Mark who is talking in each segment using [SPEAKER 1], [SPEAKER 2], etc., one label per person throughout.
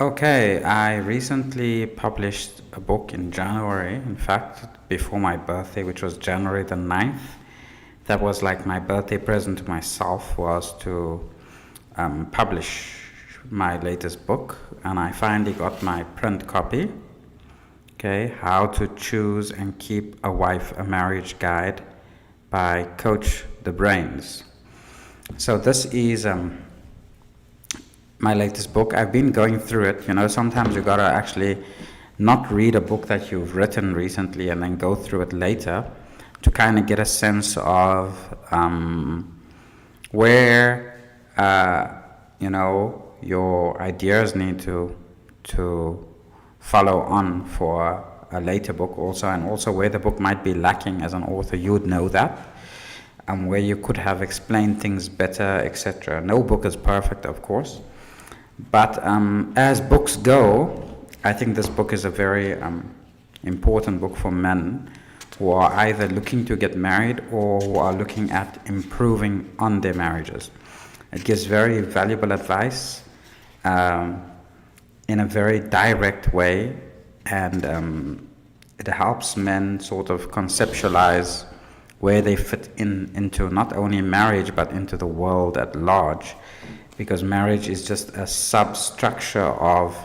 [SPEAKER 1] Okay, I recently published a book in January, in fact, before my birthday, which was January the 9th. That was like my birthday present to myself, was to publish my latest book, and I finally got my print copy. Okay, How to Choose and Keep a Wife, a Marriage Guide by Coach the Brains. So this is my latest book. I've been going through it. Sometimes you gotta actually not read a book that you've written recently and then go through it later to kind of get a sense of where your ideas need to follow on for a later book also, and also where the book might be lacking as an author. You would know that, and where you could have explained things better, etc. No book is perfect, of course, but as books go, I think this book is a very important book for men who are either looking to get married or who are looking at improving on their marriages. It gives very valuable advice in a very direct way, and it helps men sort of conceptualize where they fit into not only marriage but into the world at large, because marriage is just a substructure of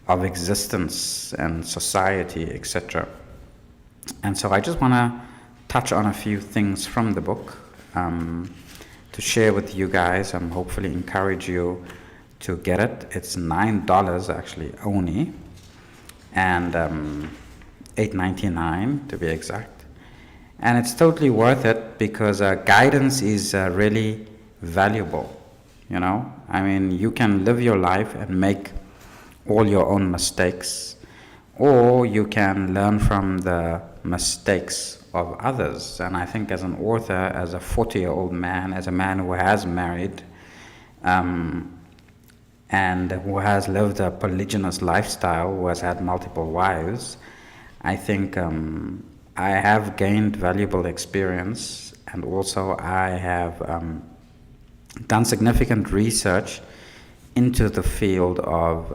[SPEAKER 1] existence and society, etc. And so I just want to touch on a few things from the book to share with you guys and hopefully encourage you to get it. It's $9 actually only, and $8.99 to be exact. And it's totally worth it because guidance is really valuable. I mean, you can live your life and make all your own mistakes, or you can learn from the mistakes of others. And I think as an author, as a 40-year-old man, as a man who has married and who has lived a polygynous lifestyle, who has had multiple wives, I think I have gained valuable experience, and also I have done significant research into the field of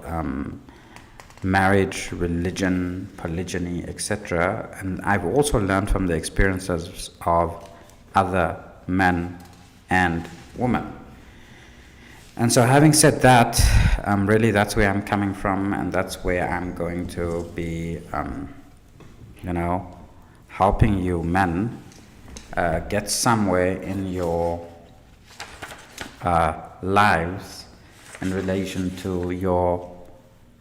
[SPEAKER 1] marriage, religion, polygyny, etc. And I've also learned from the experiences of other men and women. And so having said that, really that's where I'm coming from, and that's where I'm going to be, helping you men get somewhere in your lives in relation to your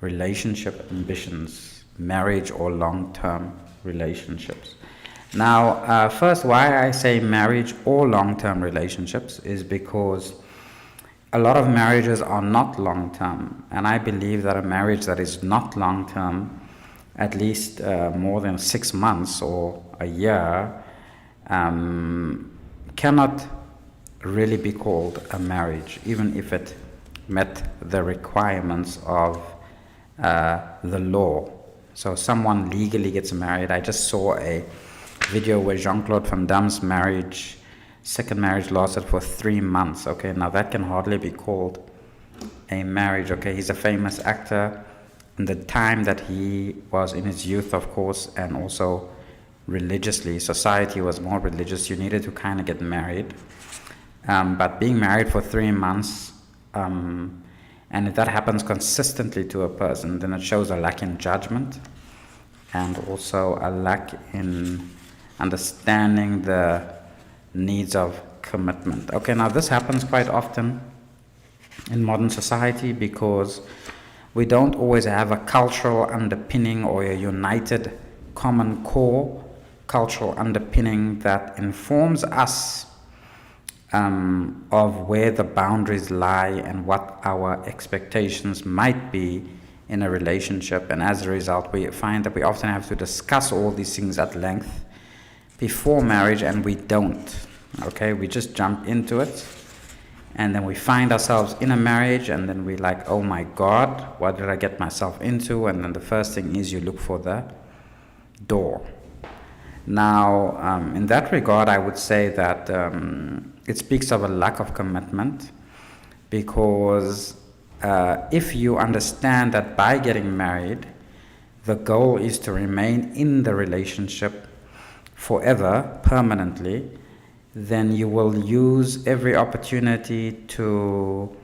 [SPEAKER 1] relationship ambitions, marriage or long-term relationships. Now, first, why I say marriage or long-term relationships is because a lot of marriages are not long-term, and I believe that a marriage that is not long-term, at least more than 6 months or a year, cannot really be called a marriage, even if it met the requirements of the law. So someone legally gets married. I just saw a video where Jean-Claude Van Damme's second marriage lasted for 3 months. Okay, now that can hardly be called a marriage. Okay, he's a famous actor. In the time that he was in his youth, of course, and also religiously, society was more religious. You needed to kind of get married. But being married for 3 months, and if that happens consistently to a person, then it shows a lack in judgment and also a lack in understanding the needs of commitment. Okay, now this happens quite often in modern society because we don't always have a cultural underpinning or a united common core cultural underpinning that informs us of where the boundaries lie and what our expectations might be in a relationship. And as a result, we find that we often have to discuss all these things at length before marriage, and we don't. Okay, we just jump into it, and then we find ourselves in a marriage, and then we're like, oh my God, what did I get myself into? And then the first thing is you look for the door. Now, in that regard, I would say that it speaks of a lack of commitment, because if you understand that by getting married, the goal is to remain in the relationship forever, permanently, then you will use every opportunity to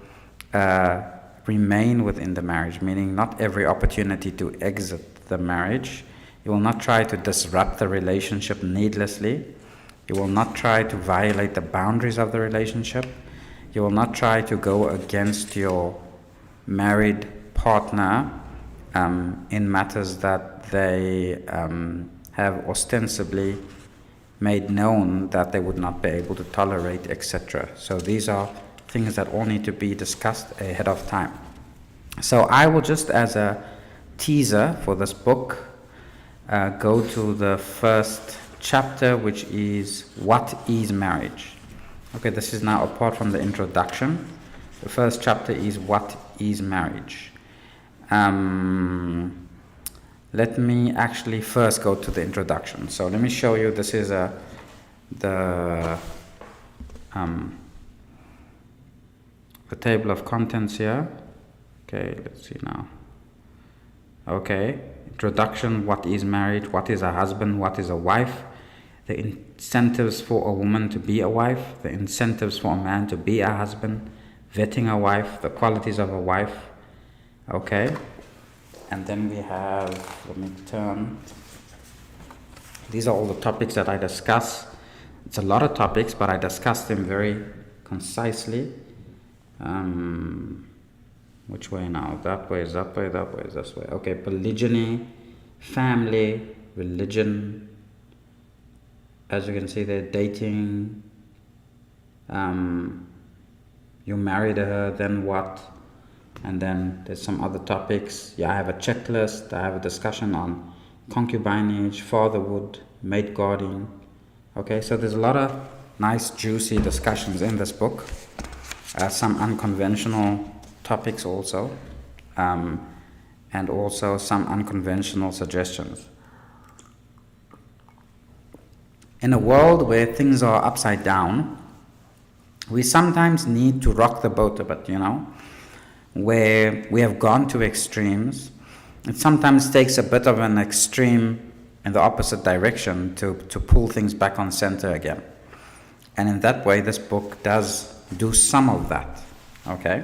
[SPEAKER 1] remain within the marriage, meaning not every opportunity to exit the marriage. You will not try to disrupt the relationship needlessly. You will not try to violate the boundaries of the relationship. You will not try to go against your married partner in matters that they have ostensibly made known that they would not be able to tolerate, etc. So these are things that all need to be discussed ahead of time. So I will just, as a teaser for this book, go to the first chapter, which is What is Marriage? Okay, this is now apart from the introduction. The first chapter is What is Marriage? Let me actually first go to the introduction. So let me show you, this is the table of contents here. Okay, let's see now. Okay, introduction, what is marriage, what is a husband, what is a wife, the incentives for a woman to be a wife, the incentives for a man to be a husband, vetting a wife, the qualities of a wife. Okay, and then we have, let me turn, these are all the topics that I discuss. It's a lot of topics, but I discuss them very concisely. Which way now? That way is that way, that way is this way. Okay, polygyny, family, religion. As you can see there, dating. You married her, then what? And then there's some other topics. Yeah, I have a checklist. I have a discussion on concubinage, fatherhood, maid guarding. Okay, so there's a lot of nice, juicy discussions in this book. Some unconventional topics also, and also some unconventional suggestions. In a world where things are upside down, we sometimes need to rock the boat a bit, where we have gone to extremes. It sometimes takes a bit of an extreme in the opposite direction to pull things back on center again. And in that way, this book does do some of that, okay?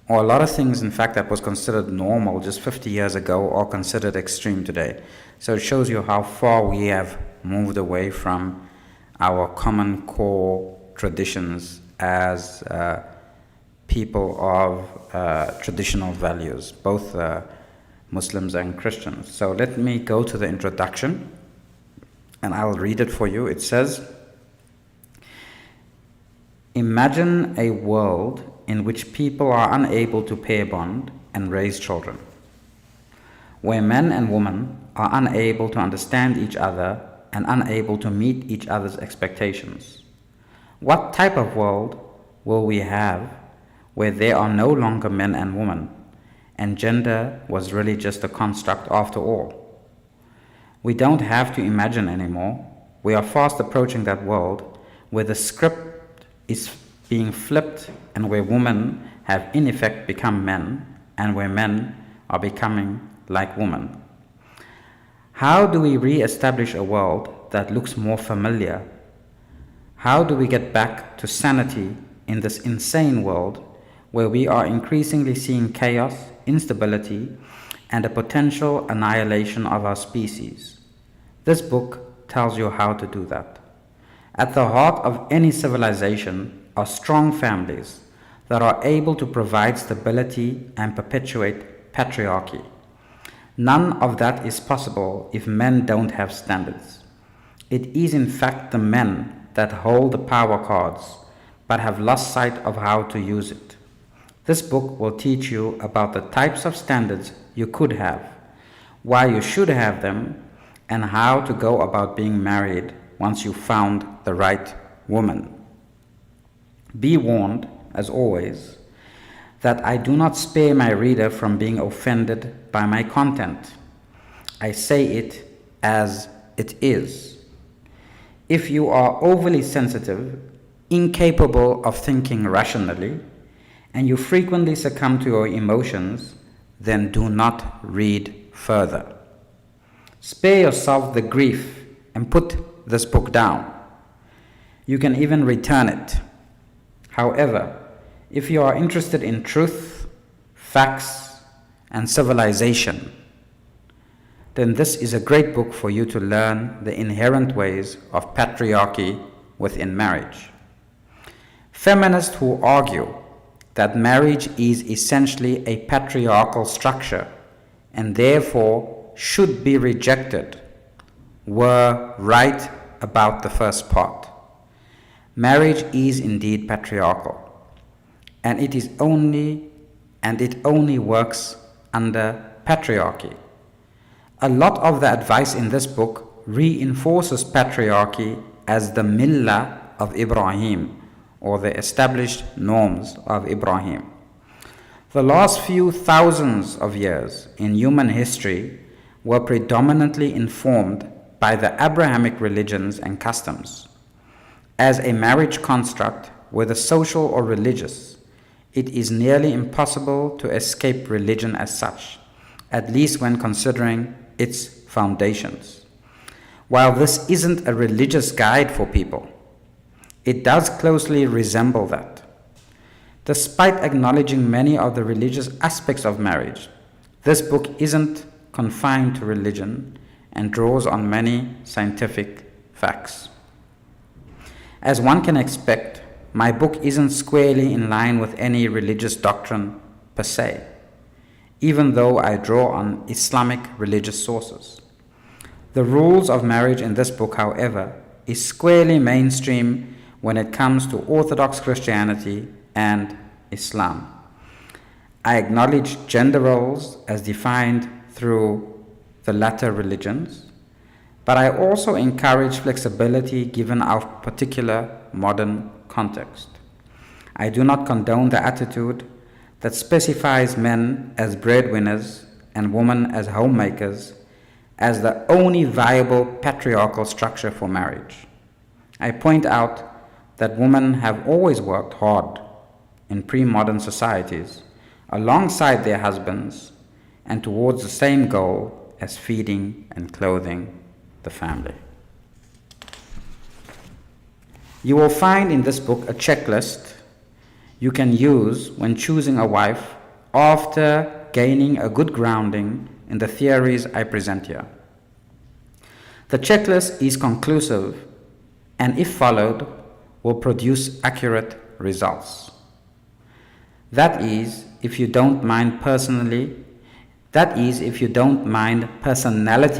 [SPEAKER 1] Or a lot of things, in fact, that was considered normal just 50 years ago are considered extreme today. So it shows you how far we have moved away from our common core traditions as people of traditional values, both Muslims and Christians. So let me go to the introduction, and I'll read it for you. It says, imagine a world in which people are unable to pair bond and raise children, where men and women are unable to understand each other and unable to meet each other's expectations. What type of world will we have where there are no longer men and women, and gender was really just a construct after all? We don't have to imagine anymore. We are fast approaching that world where the script is being flipped, and where women have in effect become men, and where men are becoming like women. How do we re-establish a world that looks more familiar? How do we get back to sanity in this insane world where we are increasingly seeing chaos, instability, and a potential annihilation of our species? This book tells you how to do that. At the heart of any civilization are strong families that are able to provide stability and perpetuate patriarchy. None of that is possible if men don't have standards. It is in fact the men that hold the power cards, but have lost sight of how to use it. This book will teach you about the types of standards you could have, why you should have them, and how to go about being married once you found the right woman. Be warned, as always, that I do not spare my reader from being offended by my content. I say it as it is. If you are overly sensitive, incapable of thinking rationally, and you frequently succumb to your emotions, then do not read further. Spare yourself the grief and put this book down. You can even return it. However, if you are interested in truth, facts, and civilization, then this is a great book for you to learn the inherent ways of patriarchy within marriage. Feminists who argue that marriage is essentially a patriarchal structure and therefore should be rejected were right about the first part. Marriage is indeed patriarchal, and it only works under patriarchy. A lot of the advice in this book reinforces patriarchy as the millah of Ibrahim, or the established norms of Ibrahim. The last few thousands of years in human history were predominantly informed by the Abrahamic religions and customs. As a marriage construct, whether social or religious, it is nearly impossible to escape religion as such, at least when considering its foundations. While this isn't a religious guide for people, it does closely resemble that. Despite acknowledging many of the religious aspects of marriage, this book isn't confined to religion and draws on many scientific facts. As one can expect, my book isn't squarely in line with any religious doctrine per se, even though I draw on Islamic religious sources. The rules of marriage in this book, however, is squarely mainstream when it comes to Orthodox Christianity and Islam. I acknowledge gender roles as defined through the latter religions, but I also encourage flexibility given our particular modern context. I do not condone the attitude that specifies men as breadwinners and women as homemakers as the only viable patriarchal structure for marriage. I point out that women have always worked hard in pre-modern societies alongside their husbands and towards the same goal as feeding and clothing the family. You will find in this book a checklist you can use when choosing a wife after gaining a good grounding in the theories I present here. The checklist is conclusive and, if followed, will produce accurate results. That is, if you don't mind personality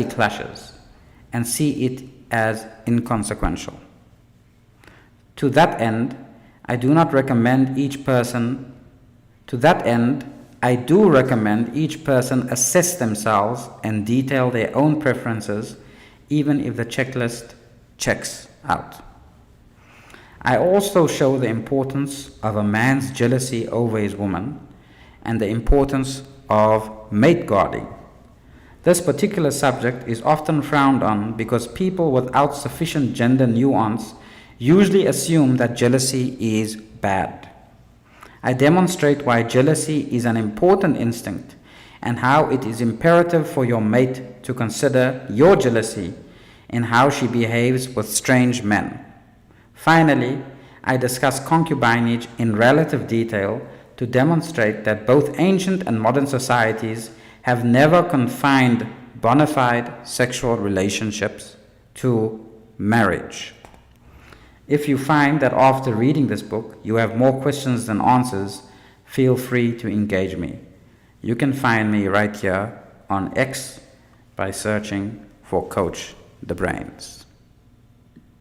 [SPEAKER 1] clashes and see it as inconsequential. To that end, I do recommend each person assess themselves and detail their own preferences, even if the checklist checks out. I also show the importance of a man's jealousy over his woman and the importance of mate guarding. This particular subject is often frowned on because people without sufficient gender nuance usually assume that jealousy is bad. I demonstrate why jealousy is an important instinct and how it is imperative for your mate to consider your jealousy in how she behaves with strange men. Finally, I discuss concubinage in relative detail to demonstrate that both ancient and modern societies have never confined bona fide sexual relationships to marriage. If you find that after reading this book you have more questions than answers, feel free to engage me. You can find me right here on X by searching for Coach the Brains.